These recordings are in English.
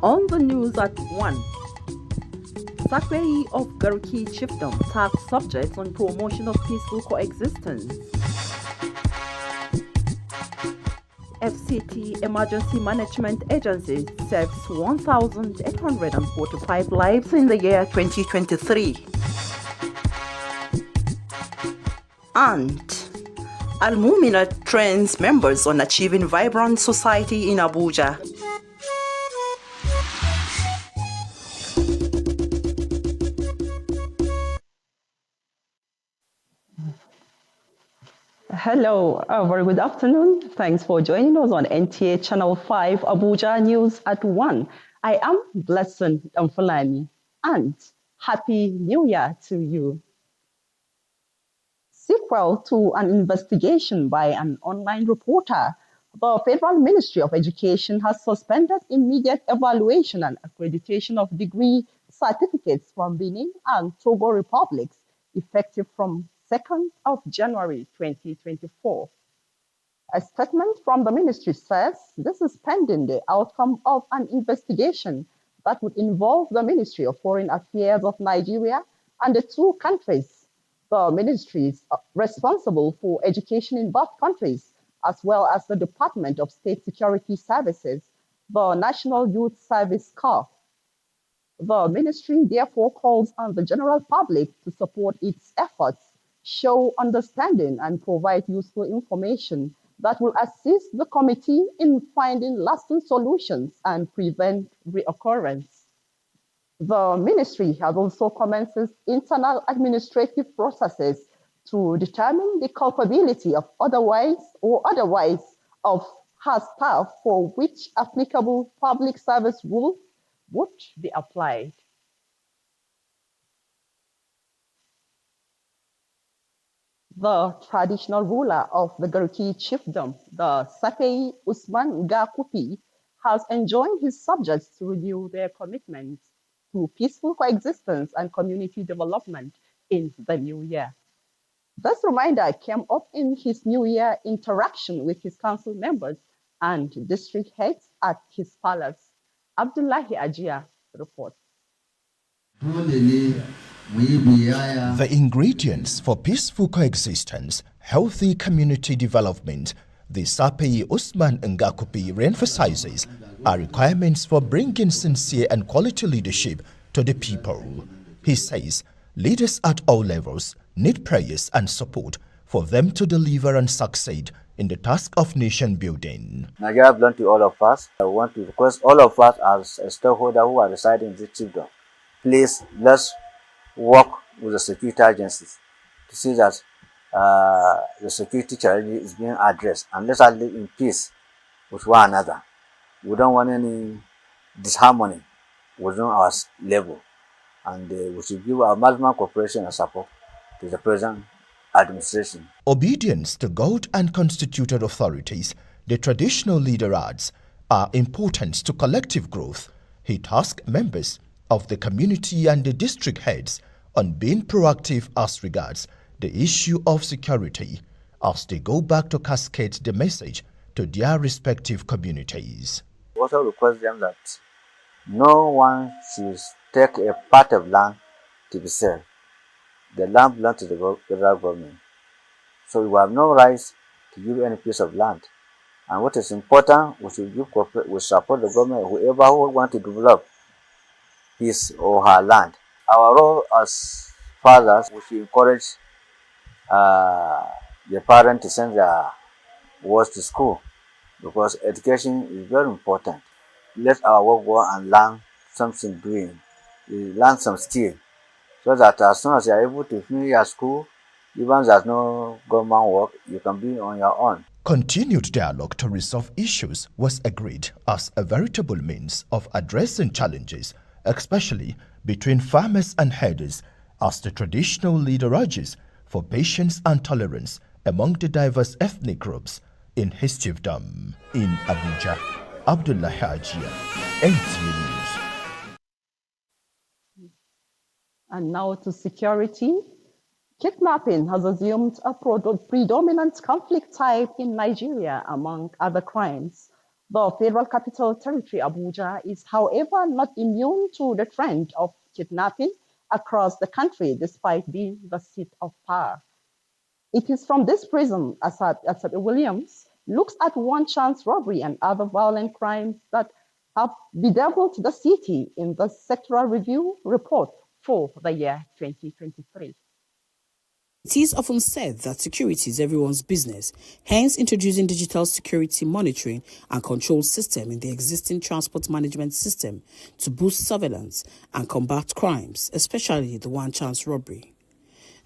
On the news at 1, Sakwe of Garki Chiefdom tasked subjects on promotion of peaceful coexistence. FCT Emergency Management Agency saves 1,845 lives in the year 2023. And Al-Mumina trains members on achieving vibrant society in Abuja. Hello, very good afternoon. Thanks for joining us on NTA Channel 5 Abuja News at 1. I am Blessing Damfulani and Happy New Year to you. Sequel to an investigation by an online reporter, the Federal Ministry of Education has suspended immediate evaluation and accreditation of degree certificates from Benin and Togo republics effective from 2nd of January 2024. A statement from the ministry says this is pending the outcome of an investigation that would involve the Ministry of Foreign Affairs of Nigeria and the two countries. The ministries responsible for education in both countries, as well as the Department of State Security Services, the National Youth Service Corps. The ministry therefore calls on the general public to support its efforts, show understanding, and provide useful information that will assist the committee in finding lasting solutions and prevent reoccurrence. The ministry has also commenced internal administrative processes to determine the culpability of otherwise of her staff for which applicable public service rules would be applied. The traditional ruler of the Garki chiefdom, the Sakei Usman Gakupi, has enjoined his subjects to renew their commitment to peaceful coexistence and community development in the new year. This reminder came up in his new year interaction with his council members and district heads at his palace. Abdullahi Ajia reports. The ingredients for peaceful coexistence, healthy community development, the Sapei Usman Ngakupi re-emphasizes are requirements for bringing sincere and quality leadership to the people. He says leaders at all levels need prayers and support for them to deliver and succeed in the task of nation building. Nigeria belongs to all of us. I want to request all of us as a stakeholder who are residing in this chiefdom, please let's work with the security agencies to see that the security challenge is being addressed, and let's all live in peace with one another. We don't want any disharmony within our level, and we should give our maximum cooperation and support to the present administration. Obedience to God and constituted authorities, the traditional leader adds, are important to collective growth. He tasked members of the community and the district heads on being proactive as regards the issue of security as they go back to cascade the message to their respective communities. We also request them that no one should take a part of land to be sold. The land belongs to the federal government, so we have no rights to give any piece of land. And what is important, we should support the government, whoever who wants to develop his or her land. Our role as fathers, we should encourage the parents to send their boys to school, because education is very important. Let our work go and learn something doing, learn some skill, so that as soon as you are able to finish your school, even there's no government work, you can be on your own. Continued dialogue to resolve issues was agreed as a veritable means of addressing challenges, especially between farmers and herders, as the traditional leader urges for patience and tolerance among the diverse ethnic groups in his chiefdom. In Abuja, Abdullah Hajia, NTA News. And now to security. Kidnapping has assumed a predominant conflict type in Nigeria among other crimes. The Federal Capital Territory, Abuja, is, however, not immune to the trend of kidnapping across the country, despite being the seat of power. It is from this prism, Asad Williams looks at one-chance robbery and other violent crimes that have bedeviled the city in the sectoral review report for the year 2023. It is often said that security is everyone's business, hence introducing digital security monitoring and control system in the existing transport management system to boost surveillance and combat crimes, especially the one-chance robbery.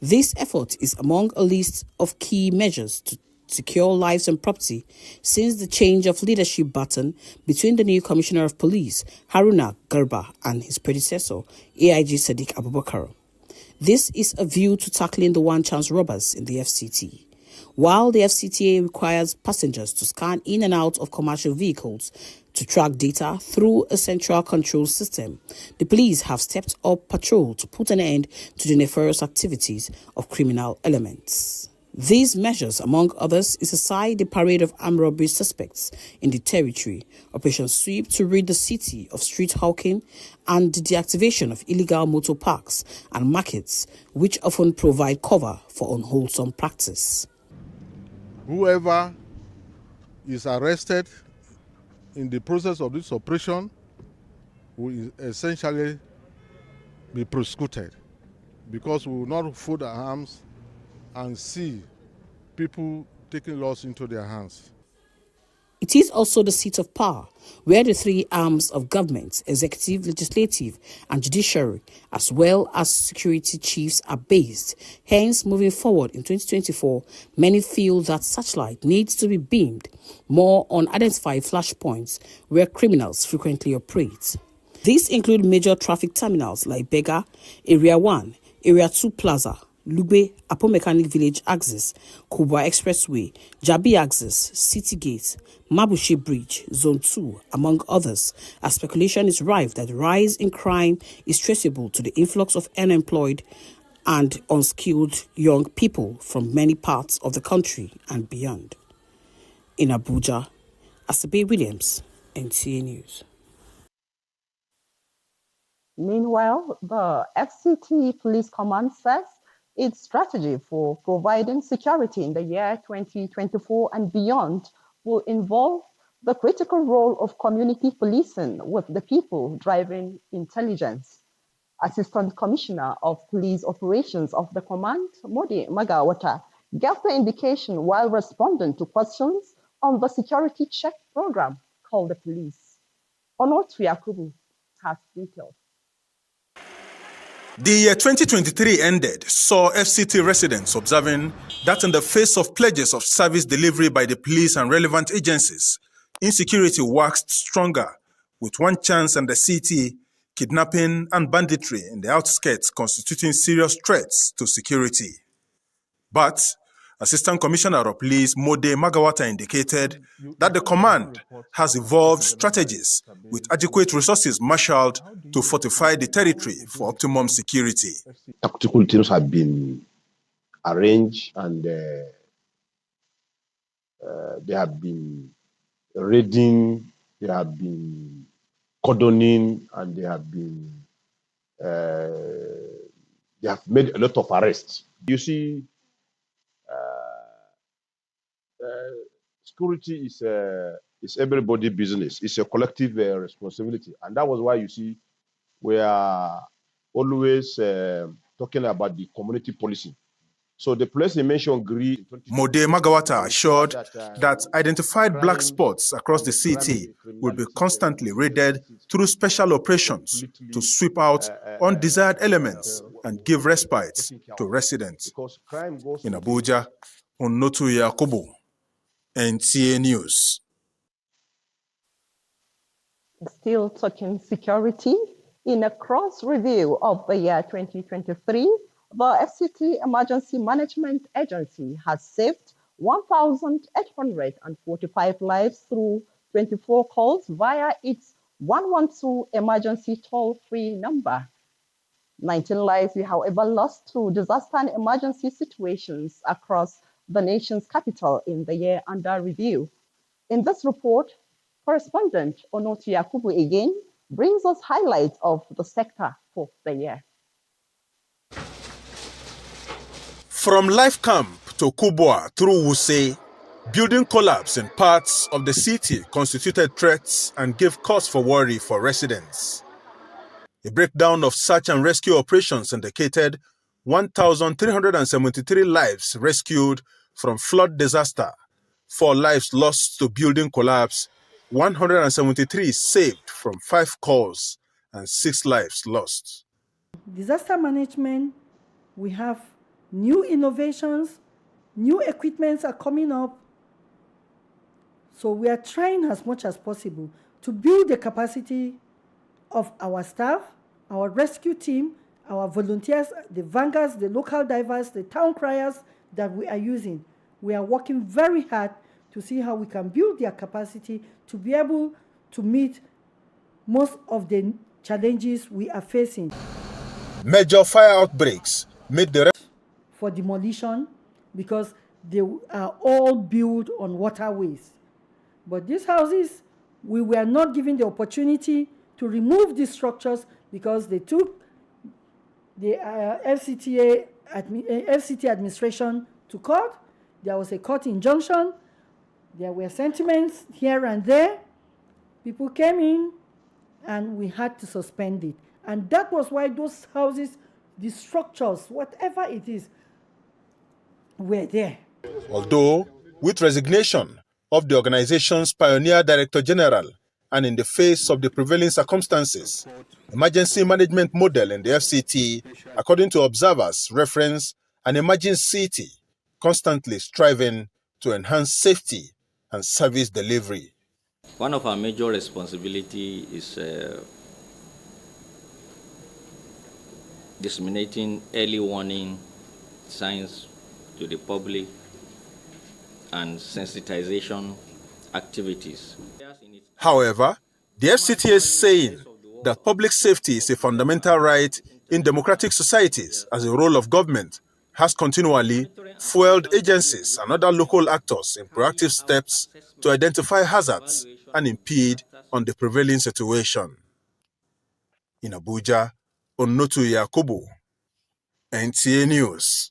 This effort is among a list of key measures to secure lives and property since the change of leadership baton between the new Commissioner of Police, Haruna Garba, and his predecessor, AIG Sadiq Abubakar. This is a view to tackling the one-chance robbers in the FCT. While the FCTA requires passengers to scan in and out of commercial vehicles to track data through a central control system, the police have stepped up patrol to put an end to the nefarious activities of criminal elements. These measures, among others, is aside the parade of armed robbery suspects in the territory, Operation Sweep to rid the city of street hawking, and the deactivation of illegal motor parks and markets, which often provide cover for unwholesome practice. Whoever is arrested in the process of this operation will essentially be prosecuted, because we will not fold our arms and see people taking laws into their hands. It is also the seat of power, where the three arms of government, executive, legislative, and judiciary, as well as security chiefs, are based. Hence, moving forward in 2024, many feel that Searchlight needs to be beamed more on identified flashpoints where criminals frequently operate. These include major traffic terminals like Bega, Area 1, Area 2 Plaza, Lugbe, Apo Mechanic Village Axis, Kubwa Expressway, Jabi Axis, City Gate, Mabushi Bridge, Zone 2, among others, as speculation is rife that the rise in crime is traceable to the influx of unemployed and unskilled young people from many parts of the country and beyond. In Abuja, Asabe Williams, NTA News. Meanwhile, the FCT Police Command says its strategy for providing security in the year 2024 and beyond will involve the critical role of community policing, with the people driving intelligence. Assistant Commissioner of Police Operations of the Command, Modi Magawata, gave the indication while responding to questions on the security check program called the police. Onotu Yakubu has details. The year 2023 ended saw FCT residents observing that in the face of pledges of service delivery by the police and relevant agencies, insecurity waxed stronger, with one chance and the city, kidnapping and banditry in the outskirts constituting serious threats to security. But Assistant Commissioner of Police Mode Magawata indicated that the command has evolved strategies with adequate resources marshaled to fortify the territory for optimum security. Tactical teams have been arranged, and they have been raiding, they have been cordoning, and they have made a lot of arrests. You see, security is everybody's business. It's a collective responsibility, and that was why you see we are always talking about the community policing. So the place they mentioned, Mode Magawata assured that identified black spots across the city will be constantly raided through special operations to sweep out undesired elements and give respite to residents. In Abuja, Onotu Yakubu, NTA News. Still talking security, in a cross review of the year 2023, the FCT Emergency Management Agency has saved 1,845 lives through 24 calls via its 112 emergency toll-free number. 19 lives were, however, lost to disaster and emergency situations across the nation's capital in the year under review. In this report, Correspondent Onotu Yakubu again brings us highlights of the sector for the year. From Life Camp to Kubwa through Wuse, building collapse in parts of the city constituted threats and gave cause for worry for residents. A breakdown of search and rescue operations indicated 1,373 lives rescued from flood disaster, 4 lives lost to building collapse, 173 saved from 5 calls, and 6 lives lost. Disaster management, we have new innovations, new equipments are coming up. So we are trying as much as possible to build the capacity of our staff, our rescue team, our volunteers, the vanguards, the local divers, the town criers that we are using. We are working very hard to see how we can build their capacity to be able to meet most of the challenges we are facing. Major fire outbreaks made the for demolition because they are all built on waterways. But these houses, we were not given the opportunity to remove these structures because they took the FCT administration to court. There was a court injunction. There were sentiments here and there. People came in and we had to suspend it. And that was why those houses, the structures, whatever it is, were there. Although, with resignation of the organization's pioneer director general and in the face of the prevailing circumstances, emergency management model in the FCT, according to observers, reference an emerging city constantly striving to enhance safety and service delivery. One of our major responsibilities is disseminating early warning signs to the public and sensitization activities. However, the FCT is saying that public safety is a fundamental right in democratic societies, as the role of government has continually fueled agencies and other local actors in proactive steps to identify hazards and impede on the prevailing situation. In Abuja, Onotu Yakubu, NTA News.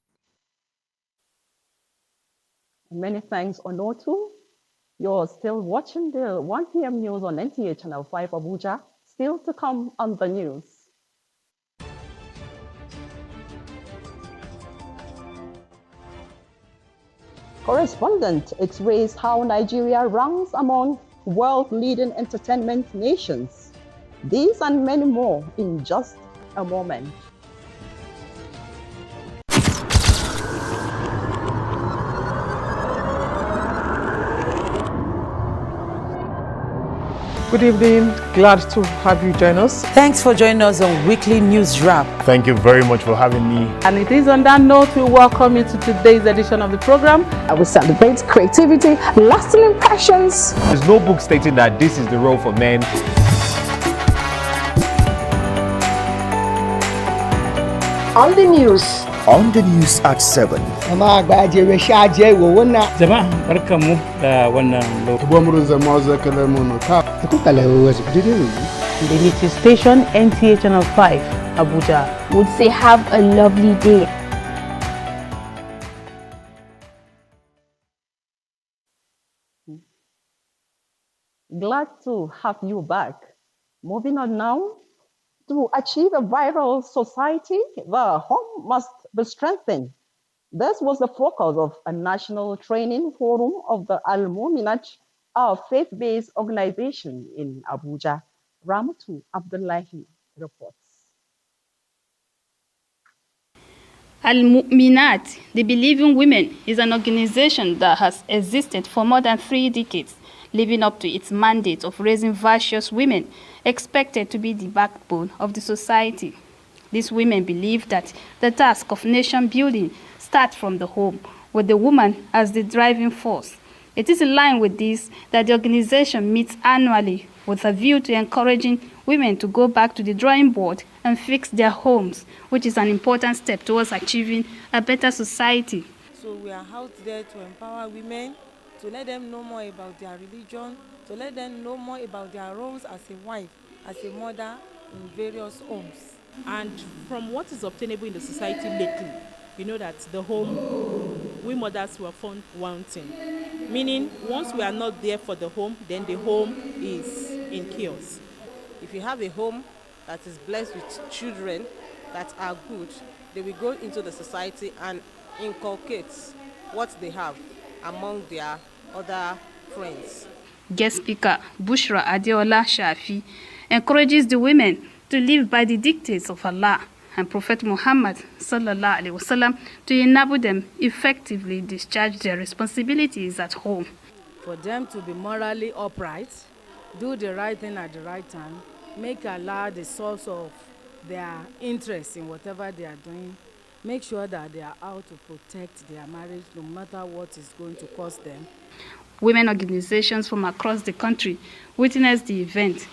Many thanks, Onotu. You're still watching the 1 p.m. news on NTA Channel 5 Abuja. Still to come on the news. Correspondent X-rays how Nigeria ranks among world-leading entertainment nations. These and many more in just a moment. Good evening. Glad to have you join us. Thanks for joining us on Weekly News Wrap. Thank you very much for having me. And it is on that note we welcome you to today's edition of the program. We celebrate creativity, lasting impressions. There's no book stating that this is the role for men. On the news. On the news at 7. The latest station, NTA Channel 5, Abuja. Would say have a lovely day. Glad to have you back. Moving on now. To achieve a viral society, the home must be strengthened. This was the focus of a national training forum of the Al-Muminat, a faith-based organization in Abuja. Ramatu Abdullahi reports. Al-Mu'minat, the Believing Women, is an organization that has existed for more than 3 decades, living up to its mandate of raising virtuous women, expected to be the backbone of the society. These women believe that the task of nation building starts from the home, with the woman as the driving force. It is in line with this that the organization meets annually with a view to encouraging women to go back to the drawing board and fix their homes, which is an important step towards achieving a better society. So we are out there to empower women to let them know more about their religion, to let them know more about their roles as a wife, as a mother in various homes. And from what is obtainable in the society lately, you know that the home, we mothers were found wanting. Meaning, once we are not there for the home, then the home is in chaos. If you have a home that is blessed with children that are good, they will go into the society and inculcate what they have among their other friends. Guest speaker Bushra Adeola Shafi encourages the women to live by the dictates of Allah and Prophet Muhammad sallallahu alaihi wasallam to enable them effectively discharge their responsibilities at home. For them to be morally upright, do the right thing at the right time, make Allah the source of their interest in whatever they are doing, make sure that they are out to protect their marriage no matter what is going to cost them. Women organizations from across the country witnessed the event